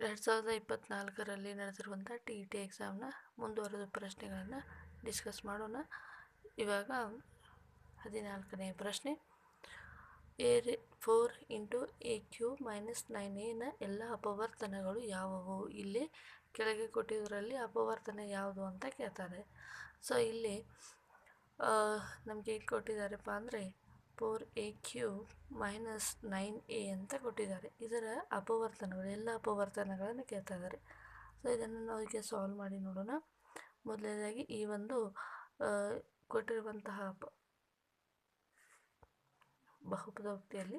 2024ರಲ್ಲಿ ನಡೆದಿರುವಂಥ TET ಎಕ್ಸಾಮ್ನ ಮುಂದುವರೆದ ಪ್ರಶ್ನೆಗಳನ್ನು discuss ಮಾಡೋಣ. ಇವಾಗ 14ನೇ ಪ್ರಶ್ನೆ. 4 × a³ - 9a ಎಲ್ಲ ಅಪವರ್ತನಗಳು ಯಾವುವು? ಇಲ್ಲಿ ಕೆಳಗೆ ಕೊಟ್ಟಿದ್ದರಲ್ಲಿ ಅಪವರ್ತನ ಯಾವುದು ಅಂತ ಕೇಳ್ತಾರೆ. ಸೊ ಇಲ್ಲಿ ನಮಗೆ ಕೊಟ್ಟಿದ್ದಾರಪ್ಪ ಅಂದರೆ 4a³ - 9a ಅಂತ ಕೊಟ್ಟಿದ್ದಾರೆ. ಇದರ ಅಪವರ್ತನಗಳು, ಎಲ್ಲ ಅಪವರ್ತನಗಳನ್ನು ಕೇಳ್ತಾ ಇದ್ದಾರೆ. ಸೊ ಇದನ್ನು ನಾವು ಈಗ ಸಾಲ್ವ್ ಮಾಡಿ ನೋಡೋಣ. ಮೊದಲನೇದಾಗಿ ಈ ಒಂದು ಕೊಟ್ಟಿರುವಂತಹ ಬಹುಪದೋಕ್ತಿಯಲ್ಲಿ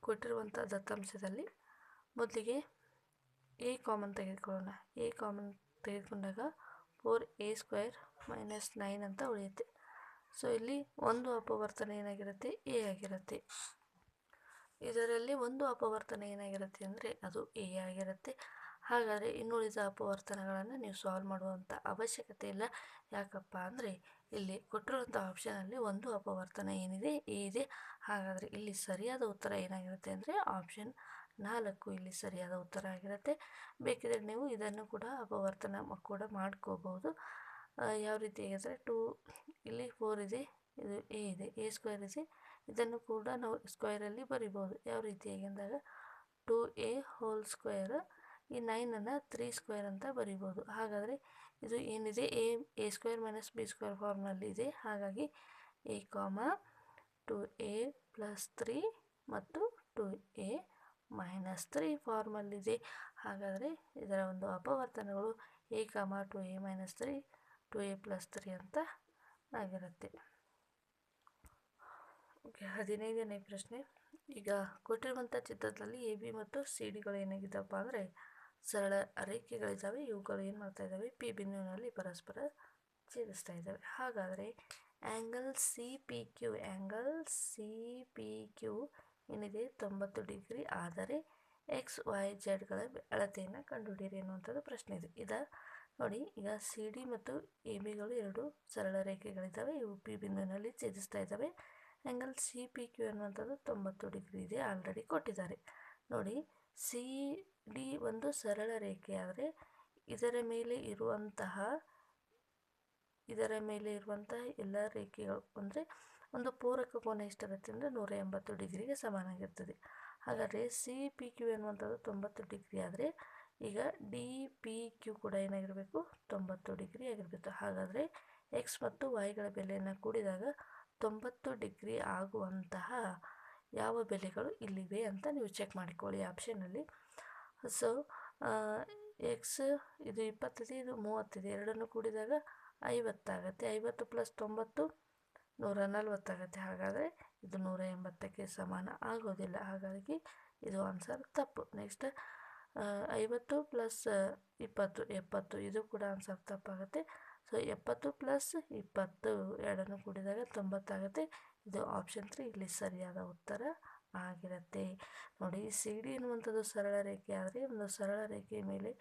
ಕೊಟ್ಟಿರುವಂಥ ದತ್ತಾಂಶದಲ್ಲಿ ಮೊದಲಿಗೆ a ಕಾಮನ್ ತೆಗೆದುಕೊಳ್ಳೋಣ. a ಕಾಮನ್ ತೆಗೆದುಕೊಂಡಾಗ 4a² - 9 ಅಂತ ಉಳಿಯುತ್ತೆ. ಸೊ ಇಲ್ಲಿ ಒಂದು ಅಪವರ್ತನ ಏನಾಗಿರುತ್ತೆ? a ಆಗಿರುತ್ತೆ. ಇದರಲ್ಲಿ ಒಂದು ಅಪವರ್ತನ ಏನಾಗಿರುತ್ತೆ ಅಂದರೆ ಅದು a ಆಗಿರುತ್ತೆ. ಹಾಗಾದರೆ ಇನ್ನುಳಿದ ಅಪವರ್ತನಗಳನ್ನು ನೀವು ಸಾಲ್ವ್ ಮಾಡುವಂಥ ಅವಶ್ಯಕತೆ ಇಲ್ಲ. ಯಾಕಪ್ಪ ಅಂದರೆ ಇಲ್ಲಿ ಕೊಟ್ಟಿರುವಂಥ ಆಪ್ಷನಲ್ಲಿ ಒಂದು ಅಪವರ್ತನ ಏನಿದೆ? a ಇದೆ. ಹಾಗಾದರೆ ಇಲ್ಲಿ ಸರಿಯಾದ ಉತ್ತರ ಏನಾಗಿರುತ್ತೆ ಅಂದರೆ ಆಪ್ಷನ್ 4 ಇಲ್ಲಿ ಸರಿಯಾದ ಉತ್ತರ ಆಗಿರುತ್ತೆ. ಬೇಕಿದ್ರೆ ನೀವು ಇದನ್ನು ಕೂಡ ಅಪವರ್ತನ ಕೂಡ ಮಾಡ್ಕೋಬಹುದು. ಯಾವ ರೀತಿ ಅಂದರೆ 2 ಇಲ್ಲಿ 4 ಇದೆ, ಇದು a ಇದೆ, a² ಇದೆ. ಇದನ್ನು ಕೂಡ ನಾವು ಸ್ಕ್ವೇರಲ್ಲಿ ಬರಿಬೋದು. ಯಾವ ರೀತಿಯಾಗಿ ಅಂದಾಗ 2a² ಈ 9ಅನ್ನು 3² ಅಂತ ಬರಿಬೋದು. ಹಾಗಾದರೆ ಇದು ಏನಿದೆ? a² - b² ಫಾರ್ಮ್ನಲ್ಲಿ ಇದೆ. ಹಾಗಾಗಿ a, 2a + 3 ಮತ್ತು 2a - 3 ಫಾರ್ಮಲ್ಲಿದೆ. ಹಾಗಾದರೆ ಇದರ ಒಂದು ಅಪವರ್ತನಗಳು a, 2a - 3, 2a + 3 ಅಂತ ಆಗಿರುತ್ತೆ. ಓಕೆ, 15ನೇ ಪ್ರಶ್ನೆ. ಈಗ ಕೊಟ್ಟಿರುವಂಥ ಚಿತ್ರದಲ್ಲಿ ಎ ಬಿ ಮತ್ತು ಸಿ ಡಿಗಳು ಏನಾಗಿದ್ದಪ್ಪ ಅಂದರೆ ಸರಳ ರೇಖೆಗಳಿದ್ದಾವೆ. ಇವುಗಳು ಏನು ಮಾಡ್ತಾ ಇದ್ದಾವೆ? ಪಿ ಬಿಂದುವಿನಲ್ಲಿ ಪರಸ್ಪರ ಛೇದಿಸ್ತಾ ಇದ್ದಾವೆ. ಹಾಗಾದರೆ ಆ್ಯಂಗಲ್ ಸಿ ಪಿ ಕ್ಯೂ ಏನಿದೆ 90 ಡಿಗ್ರಿ ಆದರೆ XYZಗಳ ಅಳತೆಯನ್ನು ಕಂಡುಹಿಡಿಯಿರಿ ಎನ್ನುವಂಥದ್ದು ಪ್ರಶ್ನೆ ಇದೆ. ನೋಡಿ, ಈಗ ಸಿ ಡಿ ಮತ್ತು ಎ ಬಿಗಳು ಎರಡು ಸರಳ ರೇಖೆಗಳಿದ್ದಾವೆ. ಇವು ಪಿ ಬಿಂದುವಿನಲ್ಲಿ ಛೇದಿಸ್ತಾ ಇದ್ದಾವೆ. ಆ್ಯಂಗಲ್ ಸಿ ಪಿ ಕ್ಯೂ ಎನ್ನುವಂಥದ್ದು 90 ಡಿಗ್ರಿ ಇದೆ, ಆಲ್ರೆಡಿ ಕೊಟ್ಟಿದ್ದಾರೆ. ನೋಡಿ, ಸಿ ಡಿ ಒಂದು ಸರಳ ರೇಖೆ ಆದರೆ ಇದರ ಮೇಲೆ ಇರುವಂತಹ ಎಲ್ಲ ರೇಖೆಗಳು ಅಂದರೆ ಒಂದು ಪೂರಕ ಕೋನ ಎಷ್ಟಿರುತ್ತೆ ಅಂದರೆ 180 ಡಿಗ್ರಿಗೆ ಸಮಾನಾಗಿರ್ತದೆ. ಹಾಗಾದರೆ ಸಿ ಪಿ ಕ್ಯೂ ಎನ್ನುವಂಥದ್ದು 90 ಡಿಗ್ರಿ ಆದರೆ ಈಗ ಡಿ ಪಿ ಕ್ಯೂ ಕೂಡ ಏನಾಗಿರಬೇಕು? 90 ಡಿಗ್ರಿ ಆಗಿರಬೇಕು. ಹಾಗಾದರೆ ಎಕ್ಸ್ ಮತ್ತು ವೈಗಳ ಬೆಲೆಯನ್ನು ಕೂಡಿದಾಗ 90 ಡಿಗ್ರಿ ಆಗುವಂತಹ ಯಾವ ಬೆಲೆಗಳು ಇಲ್ಲಿವೆ ಅಂತ ನೀವು ಚೆಕ್ ಮಾಡಿಕೊಳ್ಳಿ ಆಪ್ಷನ್ನಲ್ಲಿ. ಸೊ ಎಕ್ಸ್ ಇದು 20 ಇದೆ, ಇದು 30 ಇದೆ. ಎರಡನ್ನು ಕೂಡಿದಾಗ 50 ಆಗುತ್ತೆ. 50 + 90 140 ಆಗುತ್ತೆ. ಹಾಗಾದರೆ ಇದು 180ಕ್ಕೆ ಸಮಾನ ಆಗೋದಿಲ್ಲ. ಹಾಗಾಗಿ ಇದು ಆನ್ಸರ್ ತಪ್ಪು. ನೆಕ್ಸ್ಟ್ 50 + 20 70, ಇದು ಕೂಡ ಆನ್ಸರ್ ತಪ್ಪಾಗುತ್ತೆ. ಸೊ 70 + 20 ಎರಡನ್ನು ಕೂಡಿದಾಗ 90 ಆಗುತ್ತೆ. ಇದು ಆಪ್ಷನ್ 3 ಇಲ್ಲಿ ಸರಿಯಾದ ಉತ್ತರ ಆಗಿರುತ್ತೆ. ನೋಡಿ, ಸಿ ಡಿ ಎನ್ನುವಂಥದ್ದು ಸರಳ ರೇಖೆ ಆದರೆ ಒಂದು ಸರಳ ರೇಖೆಯ ಮೇಲೆ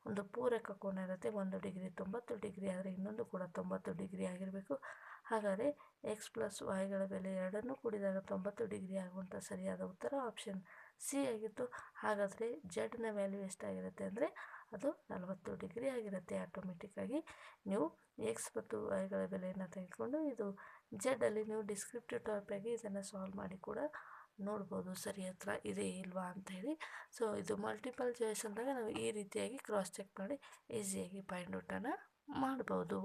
ಒಂದು ಪೂರಕ ಕೋನ ಇರುತ್ತೆ. 1 ಡಿಗ್ರಿ 90 ಡಿಗ್ರಿ ಆದರೆ ಇನ್ನೊಂದು ಕೂಡ 90 ಡಿಗ್ರಿ ಆಗಿರಬೇಕು. ಹಾಗಾದರೆ ಎಕ್ಸ್ + ವೈಗಳ ಬೆಲೆ ಎರಡನ್ನೂ ಕೂಡಿದಾಗ 90 ಡಿಗ್ರಿ ಆಗುವಂಥ ಸರಿಯಾದ ಉತ್ತರ ಆಪ್ಷನ್ ಸಿ ಆಗಿತ್ತು. ಹಾಗಾದರೆ ಜೆಡ್ನ ವ್ಯಾಲ್ಯೂ ಎಷ್ಟಾಗಿರುತ್ತೆ ಅಂದರೆ ಅದು 40 ಡಿಗ್ರಿ ಆಗಿರುತ್ತೆ. ಆಟೋಮೆಟಿಕ್ಕಾಗಿ ನೀವು ಎಕ್ಸ್ ಮತ್ತು ವೈಗಳ ಬೆಲೆಯನ್ನು ತೆಗೆದುಕೊಂಡು ಇದು ಜೆಡ್ಡಲ್ಲಿ ನೀವು ಡಿಸ್ಕ್ರಿಪ್ಟಿವ್ ಟಾಪಿಗಾಗಿ ಇದನ್ನು ಸಾಲ್ವ್ ಮಾಡಿ ಕೂಡ ನೋಡ್ಬೋದು ಸರಿ ಹತ್ರ ಇದೆ ಇಲ್ವಾ ಅಂತ ಹೇಳಿ. ಸೊ ಇದು ಮಲ್ಟಿಪಲ್ ಚಾಯ್ಸ್ ಅಂದಾಗ ನಾವು ಈ ರೀತಿಯಾಗಿ ಕ್ರಾಸ್ ಚೆಕ್ ಮಾಡಿ ಈಸಿಯಾಗಿ ಫೈಂಡ್ ಔಟನ್ನು ಮಾಡ್ಬೋದು.